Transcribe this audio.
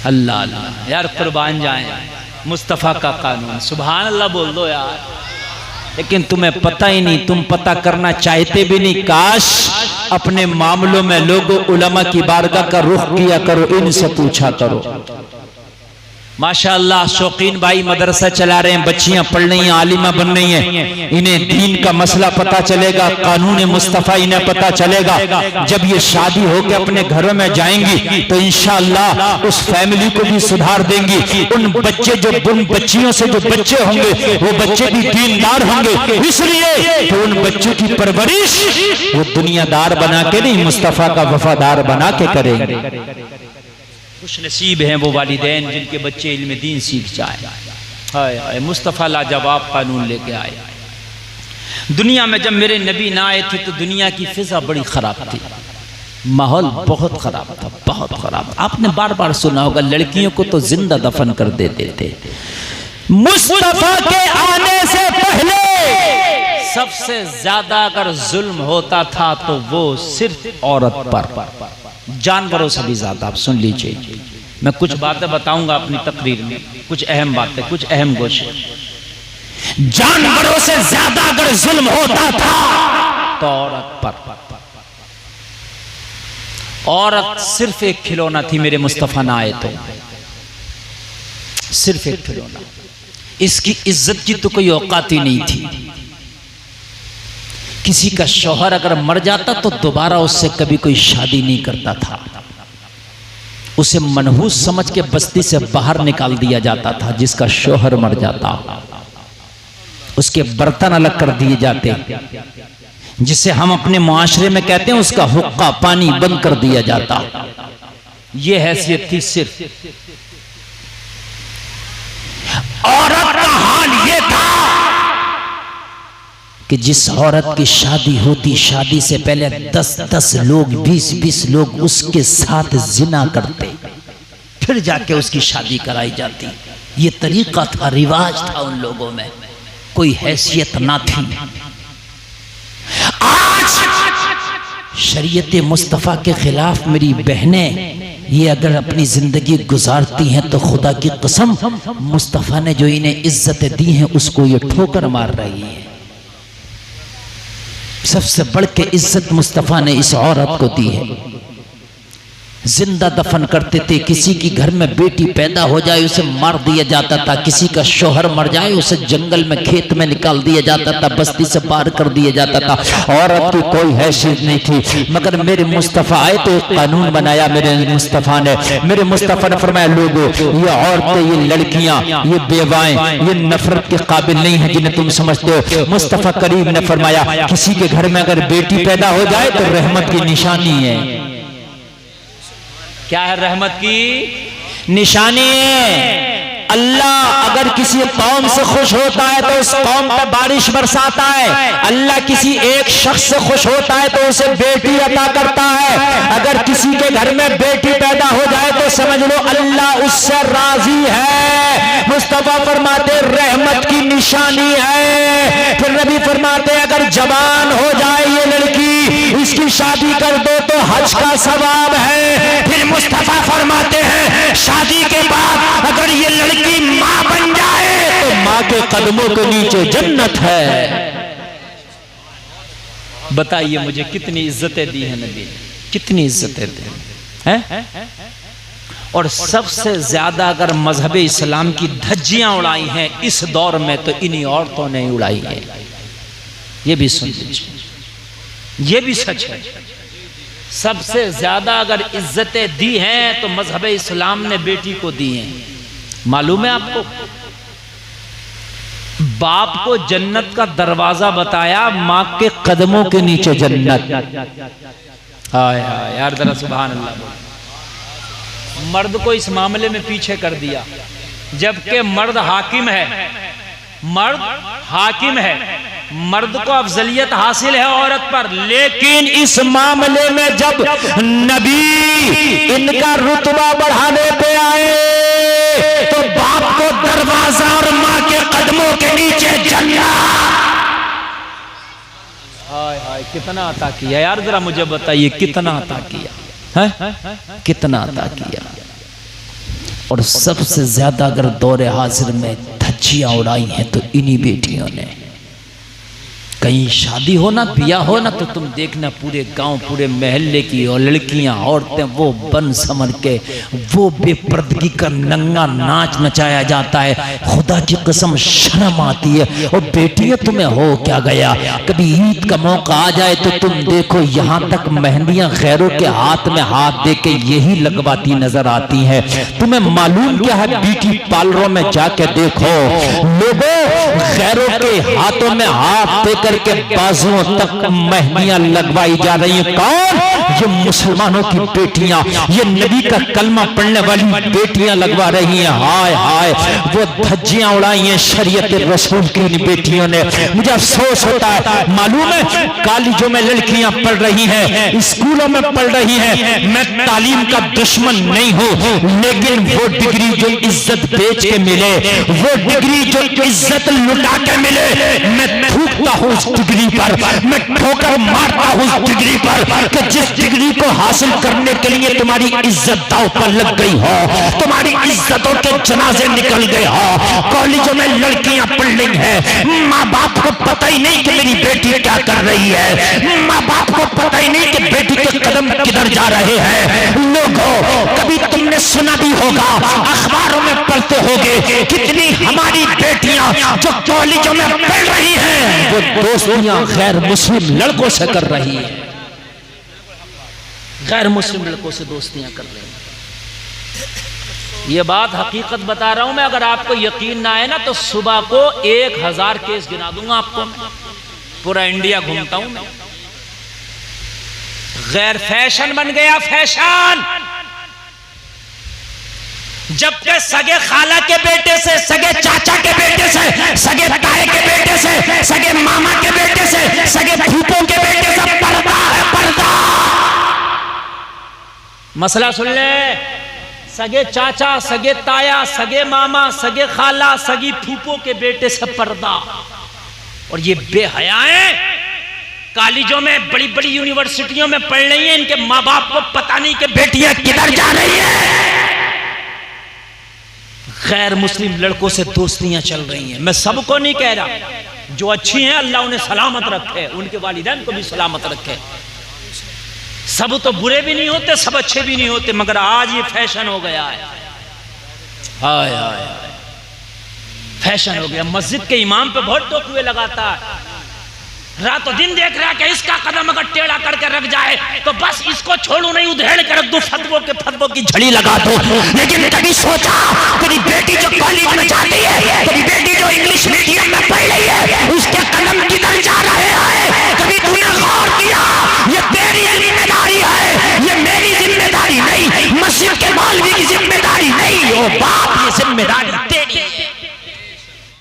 अल्लाह अल्लाह यार, कुर्बान जाएं मुस्तफ़ा का कानून। सुभान अल्लाह बोल दो यार। लेकिन तुम्हें पता ही नहीं, तुम पता करना चाहते भी नहीं। काश अपने मामलों में लोगों उलमा की बारगाह का रुख किया करो, इनसे पूछा करो। माशाअल्लाह शौकीन भाई मदरसा चला रहे हैं, बच्चियां पढ़ रही हैं, आलिमा बन रही हैं। इन्हें दीन का मसला पता चलेगा, कानून मुस्तफ़ा इन्हें पता चलेगा। जब ये शादी होकर अपने घरों में जाएंगी तो इंशाअल्लाह उस फैमिली को भी सुधार देंगी। उन बच्चे जो उन बच्चियों से जो बच्चे होंगे वो बच्चे भी दीनदार होंगे, इसलिए तो उन बच्चों की परवरिश वो दुनियादार बना के नहीं, मुस्तफ़ा का वफादार बना के करेंगे। खुश नसीब हैं वो वालिदैन जिनके बच्चे इल्म दीन सीख जाए। हाय हाय, मुस्तफ़ा लाजवाब कानून लेके आए। दुनिया में जब मेरे नबी ना आए थे तो दुनिया की फिजा बड़ी खराब थी, माहौल बहुत खराब था, बहुत खराब। आपने बार बार सुना होगा लड़कियों को तो जिंदा दफन कर देते थे। मुस्तफ़ा के आने से पहले सबसे ज्यादा अगर जुल्म होता था तो वो सिर्फ औरत पर, जानवरों से भी ज्यादा। आप सुन लीजिए, मैं कुछ बातें बताऊंगा अपनी तकरीर में, कुछ अहम बातें, कुछ अहम गोशे। जानवरों से ज्यादा अगर जुल्म होता था तो औरत पर। औरत सिर्फ एक खिलौना थी, मेरे मुस्तफ़ा ना आए तो सिर्फ एक खिलौना। इसकी इज्जत की तो कोई औकात ही नहीं थी। किसी का शौहर अगर मर जाता तो दोबारा उससे कभी कोई शादी नहीं करता था, उसे मनहूस समझ के बस्ती से बाहर निकाल दिया जाता था। जिसका शौहर मर जाता उसके बर्तन अलग कर दिए जाते, जिसे हम अपने मुआशरे में कहते हैं उसका हुक्का पानी बंद कर दिया जाता। यह हैसियत थी सिर्फ। औरत का हाल यह था कि जिस औरत की शादी होती, शादी से पहले 10-10 लोग, 20-20 लोग उसके साथ जिना करते, फिर जाके उसकी शादी कराई जाती। ये तरीका था, रिवाज था उन लोगों में, कोई हैसियत ना थी। आज शरीयत मुस्तफ़ा के खिलाफ मेरी बहनें ये अगर अपनी जिंदगी गुजारती हैं तो खुदा की कसम मुस्तफ़ा ने जो इन्हें इज्जतें दी हैं उसको ये ठोकर मार रही है। सबसे बढ़ के इज्जत मुस्तफ़ा ने इस औरत को दी है। जिंदा दफन करते थे, किसी की घर में बेटी पैदा हो जाए उसे मार दिया जाता था, किसी का शौहर मर जाए उसे जंगल में खेत में निकाल दिया जाता था, बस्ती से पार कर दिया जाता था। औरत की कोई हैसियत नहीं थी। मगर मेरे मुस्तफ़ा आए तो एक कानून बनाया मेरे मुस्तफ़ा ने। मेरे मुस्तफ़ा ने फरमाया, लोगों ये औरतें, ये लड़कियां, ये बेवाएं, ये नफरत के काबिल नहीं है जिन्हें तुम समझते हो। मुस्तफ़ा करीम ने फरमाया, किसी के घर में अगर बेटी पैदा हो जाए तो रहमत की निशानी है। क्या है? रहमत की निशानी है। अल्लाह अगर किसी कौम से खुश होता है तो उस कौम पर बारिश बरसाता है। अल्लाह किसी एक शख्स से खुश होता है तो उसे बेटी अता करता है। अगर किसी के घर में बेटी पैदा हो जाए तो समझ लो अल्लाह उससे राजी है। मुस्तफा फरमाते रहमत की निशानी है। फिर नबी फरमाते अगर जवान हो जाए ये लड़की, इसकी शादी कर दो तो हज का सवाब है। फिर मुस्तफा फरमाते हैं शादी के बाद अगर ये लड़की मां बन जाए तो मां के कदमों के नीचे जन्नत है। बताइए मुझे कितनी इज्जतें दी है नबी ने, कितनी इज्जतें दी हैं। और सबसे ज्यादा अगर मजहब इस्लाम की धज्जियां उड़ाई हैं इस दौर में तो इन्हीं औरतों ने उड़ाई है। ये भी सुन लीजिए, ये भी सच है। सबसे ज्यादा अगर इज्जतें दी हैं तो मजहब इस्लाम ने बेटी को दी हैं। मालूम है आपको, बाप को जन्नत का दरवाजा बताया, मां के कदमों के नीचे जन्नत। हाय हाय यार, जरा सुभान अल्लाह। मर्द को इस मामले में पीछे कर दिया, जबकि मर्द हाकिम है, मर्द हाकिम है, मर्द को अफजलियत हासिल है औरत पर। लेकिन इस मामले में जब नबी इनका रुतबा बढ़ाने पे आए तो बाप को दरवाजा और मां के कदमों के नीचे जन्नत। हाय हाय, कितना अता किया यार, जरा मुझे बताइए कितना अता किया है, कितना अता किया। और सबसे ज्यादा अगर दौरे हाजिर में धज्जियां उड़ाई हैं तो इन्हीं बेटियों ने। कहीं शादी हो ना, बिया हो ना, तो तुम देखना पूरे गांव, पूरे महल्ले की और लड़कियां, औरतें वो बन समर के वो बेपर्दगी का नंगा नाच नचाया जाता है। खुदा की कसम शर्म आती है। और बेटियां तुम्हें हो क्या गया, कभी ईद का मौका आ जाए तो तुम देखो यहाँ तक मेहंदियां गैरों के हाथ में हाथ दे के यही लगवाती नजर आती हैं। तुम्हें मालूम क्या है, ब्यूटी पार्लरों में जाके देखो, लोगों गैरों के हाथों में हाथ देकर के बाजुओं तक मेहंदियां लगवाई जा रही हैं। कौन? ये मुसलमानों की बेटियां, ये नबी का कलमा पढ़ने वाली बेटियां लगवा रही हैं। हाय हाय, वो धज्जियां उड़ाई हैं शरीयत रसूल की इन बेटियों ने। मुझे अफसोस होता है, मालूम है कॉलेजों में लड़कियां पढ़ रही हैं, स्कूलों में पढ़ रही हैं। मैं तालीम का दुश्मन नहीं हूं, लेकिन वो डिग्री जो इज्जत बेच के मिले, वो डिग्री जो इज्जत लुटा के मिले, मैं थूकता हूं उस डिग्री पर, मैं ठोकर मारता हूं उस डिग्री पर कि जिस डिग्री को हासिल करने के लिए तुम्हारी इज्जत दांव पर लग गई हो, तुम्हारी इज्जतों के जनाजे निकल गए हो। कॉलेजों में लड़कियां पढ़ रही हैं, माँ बाप को पता ही नहीं कि मेरी बेटी क्या कर रही है, माँ बाप को पता ही नहीं कि बेटी के कदम किधर जा रहे हैं। लोगों, कभी तुमने सुना भी होगा, अखबारों में पढ़ते होगे, कितनी हमारी बेटियां जो कॉलेजों में पढ़ रही हैं वो दोस्तियां गैर मुस्लिम लड़कों से कर रही है, गैर मुस्लिम लड़कों से दोस्तियां कर रही है। ये बात हकीकत बता रहा हूं मैं। अगर आपको यकीन ना आए ना तो सुबह को 1000 केस गिना दूंगा आपको। पूरा इंडिया घूमता हूं मैं। गैर फैशन बन गया, फैशन। जबकि सगे खाला के बेटे से, सगे चाचा के बेटे से, सगे ताए के बेटे से, सगे मामा के बेटे से, सगे फूफों के बेटे से पर्दा है, पर्दा। मसला सुन ले, सगे चाचा, सगे ताया, सगे मामा, सगे खाला, सगी फूफों के बेटे से पर्दा। और ये बेहयाएं कॉलेजों में, बड़ी बड़ी यूनिवर्सिटियों में पढ़ रही हैं, इनके माँ बाप को पता नहीं कि बेटियां किधर जा रही हैं। गैर मुस्लिम लड़कों से दोस्तियां चल रही हैं। मैं सबको नहीं कह रहा, जो अच्छी हैं अल्लाह उन्हें सलामत रखे, उनके वालिदैन को भी सलामत रखे। सब तो बुरे भी नहीं होते, सब अच्छे भी नहीं होते, मगर आज ये फैशन हो गया है। हाय हाय, फैशन हो गया। मस्जिद के इमाम पे बहुत टोकवे लगाता है, रातों दिन देख रहा है कि इसका कदम अगर टेढ़ा करके रख जाए तो बस इसको छोड़ू नहीं, उधेड़ कर रख दो, फतवों की झड़ी लगा दो। लेकिन कभी सोचा, तेरी बेटी जो कॉलेज में जाती है, तेरी बेटी जो इंग्लिश मीडियम में पढ़ रही है, उसके कदम किधर जा रहे हैं? कभी तूने गौर किया? ये तेरी जिम्मेदारी है, ये मेरी जिम्मेदारी नहीं, मस्जिद के मौलवी की जिम्मेदारी नहीं। ओ बाप, ये जिम्मेदारी